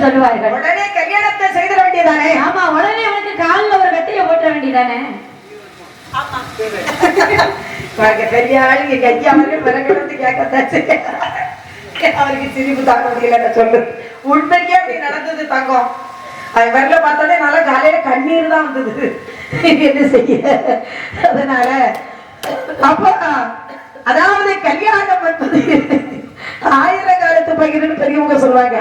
பெரியவர்கள் சொல்லுவார்கள். உடனே கல்யாணத்தை செய்திட வேண்டியதானே? ஆமா, உடனே அவனுக்கு காலில் ஒரு கட்டையை போட்ட வேண்டியதானே? பெரிய ஆளுங்க கையா அவர்கள் விலகிடந்து கேட்கத்தாச்சு. அவருக்கு சிரிப்பு தாங்க முடியல. சொல்லு, உண்மைக்கே அப்படி நடந்தது தங்கம். அது வரல பார்த்தோன்னே நல்லா காலையில கண்ணீர் தான் வந்தது. என்ன செய்ய? அதனால அப்ப அதாவது கல்யாணம் என்பது 1000 காலத்து பகிர்னு பெரியவங்க சொல்லுவாங்க.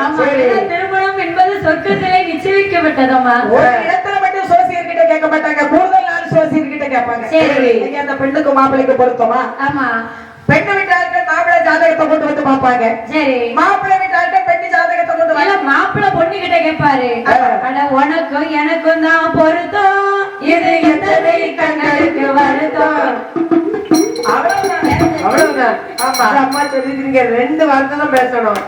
திருமணம் என்பது சொர்க்கத்திலே நிச்சயிக்கப்பட்டதம்மா. ஒரு இடத்துல மட்டும் சோசியர் கிட்ட கேட்க மாட்டாங்க, கூடுதல் நாள் சோசியர் கிட்ட கேட்பாங்க. சரி, அந்த பெண்ணுக்கு மாப்பிள்ளைக்கு பொருத்தமா? ஆமா. பெண்ணு வீட்டாளர்கள் மாப்பிள்ளை ஜாதகத்தை கொண்டு வந்து பார்ப்பாங்க. சரி, மாப்பிள்ளை வீட்டாளர்கள் பெண்ணு ஜாதகத்தை கொண்டு வந்து மாப்பிள்ளை பொண்ணு கிட்ட கேட்பாரு. உனக்கும் எனக்கும் தான் பொருத்தம், இது எத்தனை கண்களுக்கு வருத்தம். அவ்வளவுதான். ஆமா, அம்மா சொல்லிருக்கீங்க, 2 வார்த்தை தான் பேசணும்,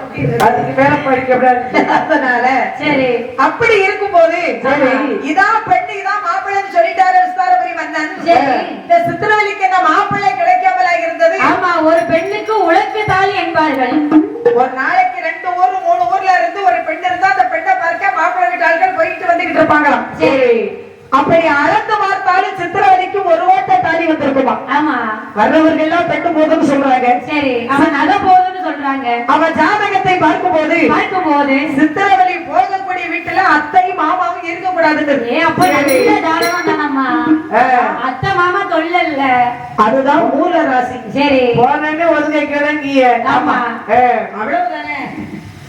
அதுக்கு மேல படிக்க கூடாது. அதனால சரி, அப்படி இருக்கும் போது சரி, இதான் பெண்ணு இதான் மாப்பிள்ளைன்னு சொல்லிட்டாரு விஸ்தாரபுரி மன்னன். இந்த சித்திரவலிக்கு என்ன மாப்பிள்ளை கிடைக்காமலா இருந்தது? ஆமா, ஒரு பெண்ணுக்கு உலக்கு தாலி என்பார்கள். ஒரு நாளைக்கு 2 ஊர் 3 ஊர்ல இருந்து ஒரு பெண் இருந்தா அந்த பெண்ணை பார்க்க மாப்பிள்ளை வீட்டாளர்கள் போயிட்டு வந்துகிட்டு இருப்பாங்களாம். சரி, அப்படி அளந்து பார்த்தாலும் சித்திரவதிக்கு 1 ஓட்ட தாலி வந்திருக்குமா? ஆமா, வர்றவர்கள் எல்லாம் பெண்ணு போதுன்னு சொல்றாங்க. சரி, அவன் நகை போதுன்னு சொல்றாங்க. அவன் ஜாதகத்தை பார்க்கும் போது சித்திரவதி போகக்கூடிய வீட்டுல அத்தை மாமாவும் இருக்க கூடாதுன்னு. அப்ப ஜாதகம் தானம்மா, அத்தை மாமா தொல்லல்ல, அதுதான் மூல ராசி. சரி, போனே ஒதுங்க கிளங்கிய. ஆமா, அவ்வளவுதானே,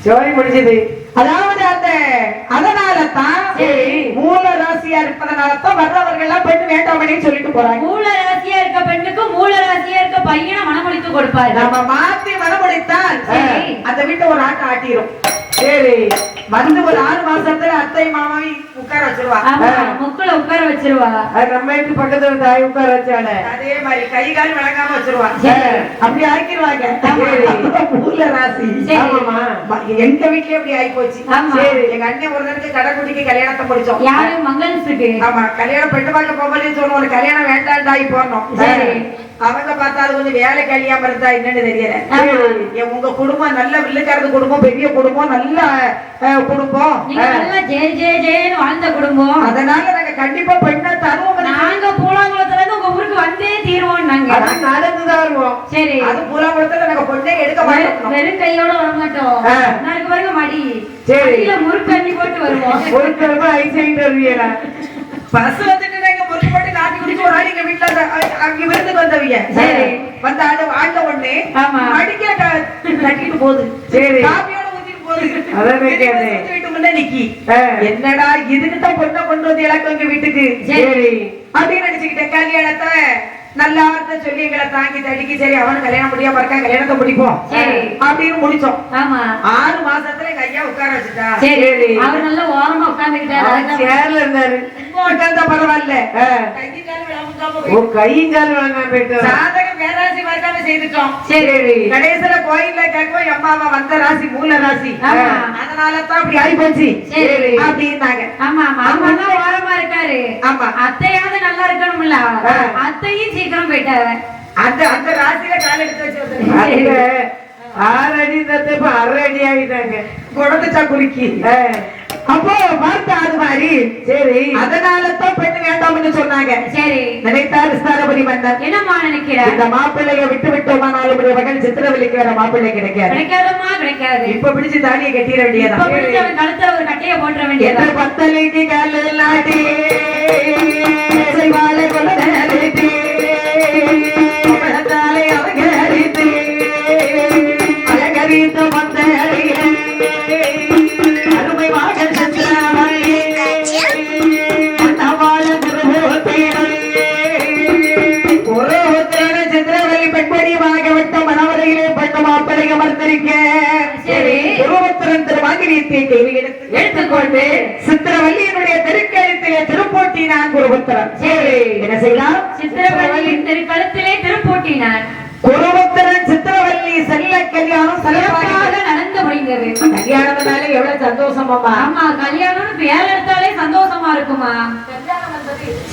சோரி முடிஞ்சது. அதாவது அந்த அதனால தான் மூல ராசியா இருப்பதனால தான் வர்றவர்கள் எல்லாம் பெண்ணு வேண்டாமனு சொல்லிட்டு போறாங்க. மூல ராசியா இருக்க பெண்ணுக்கு மூல ராசியா இருக்க பையனை மனமுடித்து கொடுப்பாரு. நம்ம மாத்தி மனமுடித்தால் அந்த வீட்டை ஒரு ஆட்டம் ஆட்டிரும். சரி, வந்து ஒரு 6 மாசத்துல அத்தை மாமாவை உட்கார வச்சிருவா, முக்குல உட்கார வச்சிருவா. அது நம்ம வீட்டு பக்கத்துல தாய் உட்கார வச்சானே அதே மாதிரி கை கால் விளங்காம வச்சிருவா. அப்படி ஆக்கிடுவாங்க. மூல ராசி. எங்க வீட்லயே அப்படி ஆகி போச்சு. எங்க அண்ணன் ஒரு தடவை கடைக்குட்டிக்கு கல்யாணத்தை முடிச்சோம். யாரு? மங்கள்ஸுக்கு. ஆமா, கல்யாணம் பெண்ணு பார்க்க போகும்போது சொன்னோம், ஒரு கல்யாணம் வேண்டாண்டாயி போனோம். அவங்க பார்த்தாலும் கொஞ்சம் வேலை கல்யாணம் இருந்தா என்னன்னு தெரியல. உங்க குடும்பம் நல்ல வில்லுக்காரது குடும்பம், பெரிய குடும்பம், நல்ல குடும்பம், வாழ்ந்த குடும்பம். அதனால நாங்க கண்டிப்பா பெண்ணை தருவோம். நாங்க பூலாங்குளத்துல இருந்து உங்க ஊருக்கு வந்தே தீர்வோம். நாங்க நடந்துதான் வருவோம். சரி, அது பூலாங்குளத்துல நாங்க பொண்ணே எடுக்க மாட்டோம், வெறும் கையோட வர மாட்டோம். நாளைக்கு பாருங்க மடி. சரி, முறுக்கு அள்ளி போட்டு வருவோம். முறுக்கு ஐசைன்னு வருவீங்களா? பஸ் வந்துட்டு நாங்க முறுக்கு போட்டு நாட்டி குடிச்சு ஒரு ஆள் எங்க வீட்டுல அங்க விருந்துக்கு வந்தவங்க. சரி, வந்து ஆண்ட உடனே அடிக்க கட்டிட்டு போகுது. சரி, காப்பியோட ஊத்திட்டு போகுது. வீட்டு முன்ன நிக்கி, என்னடா இதுக்குதான் பொண்ணை கொண்டு வந்து இலக்கு எங்க வீட்டுக்கு. சரி, அப்படின்னு நினைச்சுக்கிட்டேன். கல்யாணத்தை நல்ல வார்த்தை சொல்லி எங்களை தாங்கி தடிக்கி, சரி அவனு கல்யாணம் முடியாம இருக்கா, கல்யாணத்தை முடிப்போம் அப்படின்னு முடிச்சோம். ஆமா, 6 மாசத்துல எங்க ஐயா உட்கார வச்சுட்டா. சரி, அவர் நல்ல ஓரமா உட்கார்ந்துக்கிட்டாரு, சேர்ல இருந்தாரு. உட்கார்ந்தா பரவாயில்ல, கையும் கால் வாங்காம போயிட்டு ஜாதகம் பேராசி மறக்காம செய்துட்டோம். சரி, கடைசியில கோயில்ல கேட்கும், அம்மாவா வந்த ராசி மூல ராசி, அதனாலதான் அப்படி ஆகி போச்சு. சரி அப்படின்னாங்க. ஆமா, மாமா தான் ஓரமா இருக்காரு. ஆமா, அத்தையாவது நல்லா இருக்கணும்ல, அத்தையும் சீக்கிரம் போயிட்டாரு. அந்த ராசியில கால் எடுத்து வச்சு 6 அடி தத்து 6 அடி ஆகிட்டாங்க குடத்துச்சா குறுக்கி. அப்போ பார்த்த அது மாதிரி. சரி, அதனாலதான் பெண்ணு வேண்டாம்னு சொன்னாங்க. சரி, நினைத்தார் விஸ்தாரபதி மன்னர். என்னமா நினைக்கிறார்? இந்த மாப்பிள்ளைய விட்டு விட்டோமா 4 மணி மகன் சித்திரவலிக்கு வேற மாப்பிள்ளை கிடைக்காது. கிடைக்காதமா? கிடைக்காது. இப்ப பிடிச்சு தாலியை கட்டிட வேண்டியதான். கழுத்துல ஒரு கட்டையை போட்ட வேண்டியதான். 10 லைக்கு கால நாட்டி வாழை கொள்ள எடுத்துக்கொண்டு சித்திரவல்லியினுடைய திருக்கழுத்திலே திருப்போட்டினான் குருபுத்திரன். என்ன செய்தான்? சித்திரவல்லியின் திருக்கழுத்திலே திருப்போட்டினான் குருபுத்திரன். சித்திரவல்லி செல்ல கல்யாணம் சிறப்பாக நடந்து முடிந்தது. கல்யாணம்னாலே எவ்வளவு சந்தோஷமா? ஆமா, கல்யாணம்னு பேர் எடுத்தாலே சந்தோஷமா இருக்குமா?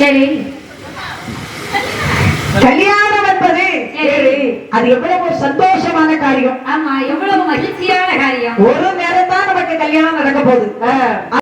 சரி, கல்யாணம் என்பது அது எவ்வளவு ஒரு சந்தோஷமான காரியம். ஆமா, எவ்வளவு மகிழ்ச்சியான காரியம். ஒரு நேரம் தான் நமக்கு கல்யாணம் நடக்க போகுது.